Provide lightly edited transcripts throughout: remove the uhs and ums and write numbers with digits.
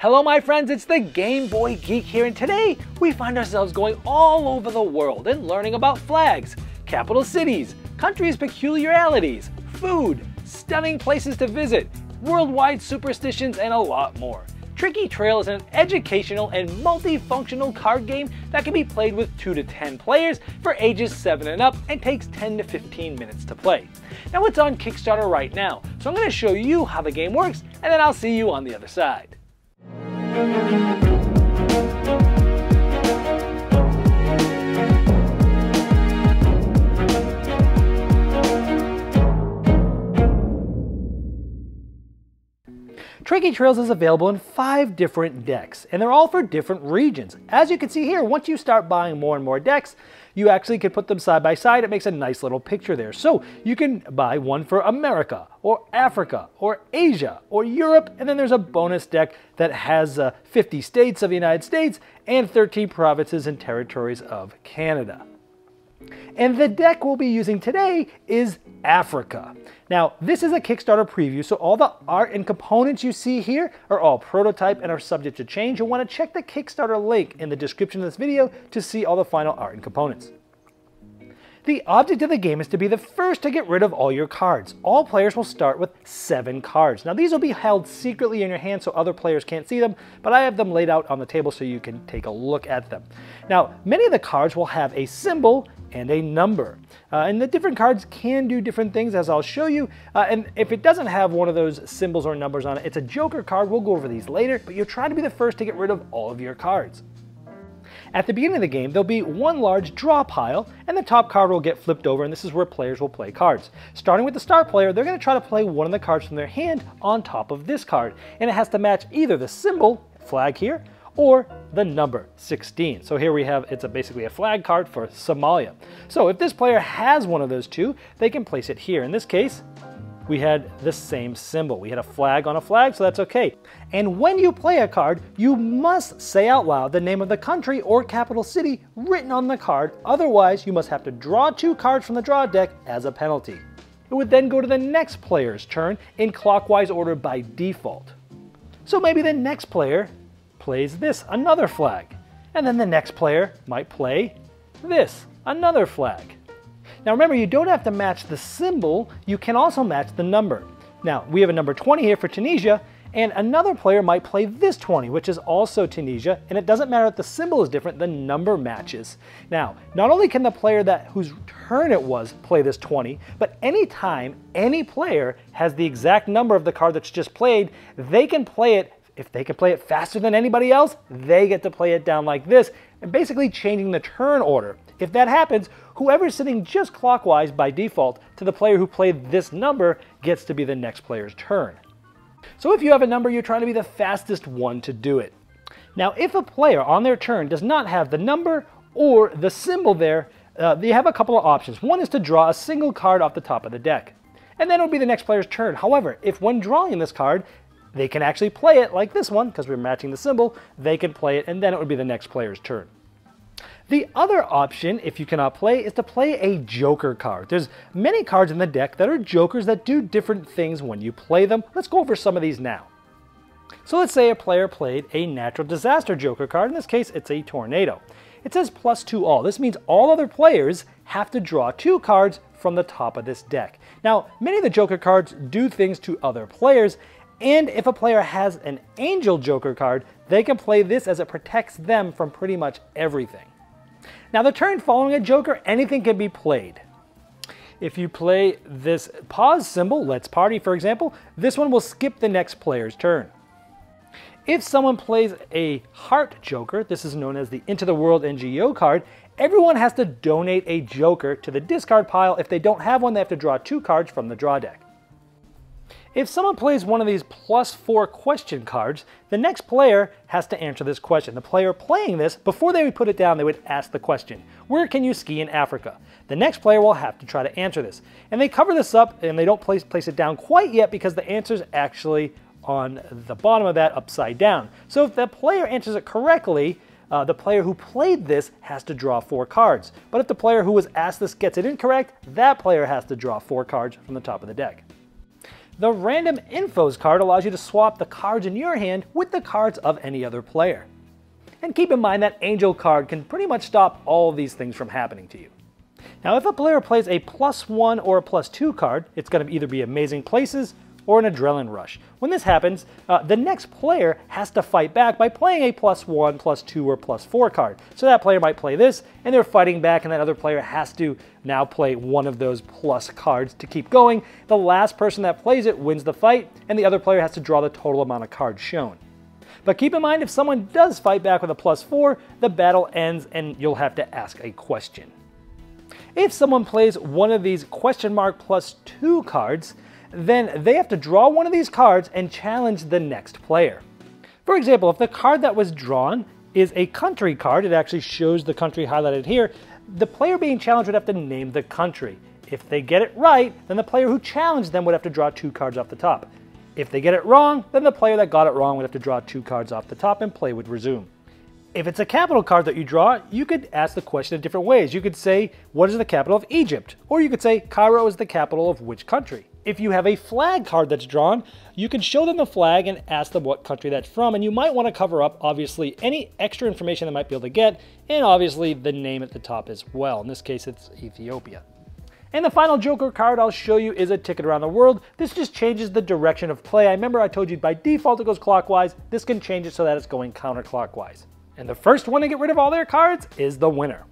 Hello my friends, it's the Game Boy Geek here, and today we find ourselves going all over the world and learning about flags, capital cities, countries' peculiarities, food, stunning places to visit, worldwide superstitions, and a lot more. TrikyTrail is an educational and multifunctional card game that can be played with 2 to 10 players for ages 7 and up and takes 10 to 15 minutes to play. Now it's on Kickstarter right now, so I'm going to show you how the game works and then I'll see you on the other side. TrikyTrails is available in 5 different decks, and they're all for different regions. As you can see here, once you start buying more and more decks, you actually can put them side by side. It makes a nice little picture there. So you can buy one for America, or Africa, or Asia, or Europe, and then there's a bonus deck that has 50 states of the United States and 13 provinces and territories of Canada. And the deck we'll be using today is Africa. Now, this is a Kickstarter preview, so all the art and components you see here are all prototype and are subject to change. You'll want to check the Kickstarter link in the description of this video to see all the final art and components. The object of the game is to be the first to get rid of all your cards. All players will start with 7 cards. Now these will be held secretly in your hand so other players can't see them, but I have them laid out on the table so you can take a look at them. Now, many of the cards will have a symbol and a number. And the different cards can do different things, as I'll show you. And if it doesn't have one of those symbols or numbers on it, it's a joker card. We'll go over these later, but you'll try to be the first to get rid of all of your cards. At the beginning of the game, there'll be one large draw pile, and the top card will get flipped over, and this is where players will play cards. Starting with the start player, they're going to try to play one of the cards from their hand on top of this card, and it has to match either the symbol, flag here, or the number, 16. So here we have, it's basically a flag card for Somalia. So if this player has one of those two, they can place it here. In this case, we had the same symbol. We had a flag on a flag, so that's okay. And when you play a card, you must say out loud the name of the country or capital city written on the card. Otherwise, you must have to draw 2 cards from the draw deck as a penalty. It would then go to the next player's turn in clockwise order by default. So maybe the next player plays this, another flag. And then the next player might play this, another flag. Now remember, you don't have to match the symbol, you can also match the number. Now, we have a number 20 here for Tunisia, and another player might play this 20, which is also Tunisia, and it doesn't matter if the symbol is different, the number matches. Now, not only can the player whose turn it was play this 20, but anytime any player has the exact number of the card that's just played, they can play it. If they can play it faster than anybody else, they get to play it down like this, and basically changing the turn order. If that happens, whoever's sitting just clockwise by default to the player who played this number gets to be the next player's turn. So if you have a number, you're trying to be the fastest one to do it. Now, if a player on their turn does not have the number or the symbol there, they have a couple of options. One is to draw a single card off the top of the deck, and then it'll be the next player's turn. However, if when drawing this card, they can actually play it like this one, because we're matching the symbol, they can play it, and then it would be the next player's turn. The other option, if you cannot play, is to play a joker card. There's many cards in the deck that are jokers that do different things when you play them. Let's go over some of these now. So let's say a player played a natural disaster joker card. In this case, it's a tornado. It says +2 all. This means all other players have to draw 2 cards from the top of this deck. Now, many of the joker cards do things to other players, and if a player has an angel joker card, they can play this as it protects them from pretty much everything. Now the turn following a joker, anything can be played. If you play this pause symbol, let's party for example, this one will skip the next player's turn. If someone plays a heart joker, this is known as the Into the World NGO card, everyone has to donate a joker to the discard pile. If they don't have one, they have to draw 2 cards from the draw deck. If someone plays one of these +4 question cards, the next player has to answer this question. The player playing this, before they would put it down, they would ask the question, where can you ski in Africa? The next player will have to try to answer this. And they cover this up and they don't place it down quite yet because the answer is actually on the bottom of that upside down. So if the player answers it correctly, the player who played this has to draw 4 cards. But if the player who was asked this gets it incorrect, that player has to draw 4 cards from the top of the deck. The Random Infos card allows you to swap the cards in your hand with the cards of any other player. And keep in mind that Angel card can pretty much stop all of these things from happening to you. Now, if a player plays a +1 or a +2 card, it's going to either be Amazing Places or an Adrenaline Rush. When this happens, the next player has to fight back by playing a +1, +2, or +4 card. So that player might play this, and they're fighting back, and that other player has to now play one of those plus cards to keep going. The last person that plays it wins the fight, and the other player has to draw the total amount of cards shown. But keep in mind, if someone does fight back with a +4, the battle ends and you'll have to ask a question. If someone plays one of these +2 cards, then they have to draw one of these cards and challenge the next player. For example, if the card that was drawn is a country card, it actually shows the country highlighted here, the player being challenged would have to name the country. If they get it right, then the player who challenged them would have to draw 2 cards off the top. If they get it wrong, then the player that got it wrong would have to draw 2 cards off the top and play would resume. If it's a capital card that you draw, you could ask the question in different ways. You could say, what is the capital of Egypt? Or you could say, Cairo is the capital of which country? If you have a flag card that's drawn, you can show them the flag and ask them what country that's from, and you might want to cover up, obviously, any extra information they might be able to get, and obviously the name at the top as well. In this case, it's Ethiopia. And the final Joker card I'll show you is a Ticket Around the World. This just changes the direction of play. I remember I told you by default it goes clockwise. This can change it so that it's going counterclockwise. And the first one to get rid of all their cards is the winner.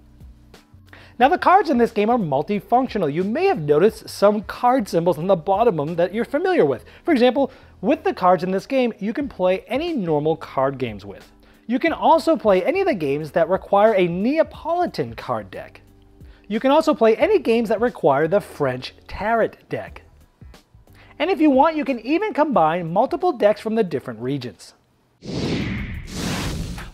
Now, the cards in this game are multifunctional. You may have noticed some card symbols on the bottom of them that you're familiar with. For example, with the cards in this game, you can play any normal card games with. You can also play any of the games that require a Neapolitan card deck. You can also play any games that require the French Tarot deck. And if you want, you can even combine multiple decks from the different regions.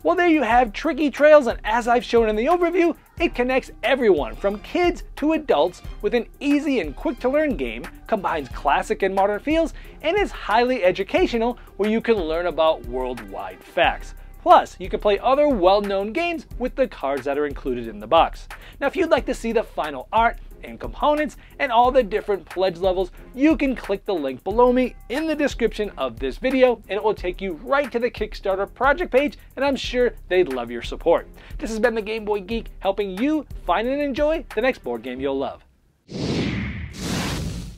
Well, there you have TrikyTrails, and as I've shown in the overview, it connects everyone from kids to adults with an easy and quick to learn game, combines classic and modern feels, and is highly educational where you can learn about worldwide facts. Plus, you can play other well-known games with the cards that are included in the box. Now, if you'd like to see the final art and components and all the different pledge levels, you can click the link below me in the description of this video, and it will take you right to the Kickstarter project page, and I'm sure they'd love your support. This has been the Game Boy Geek, helping you find and enjoy the next board game you'll love.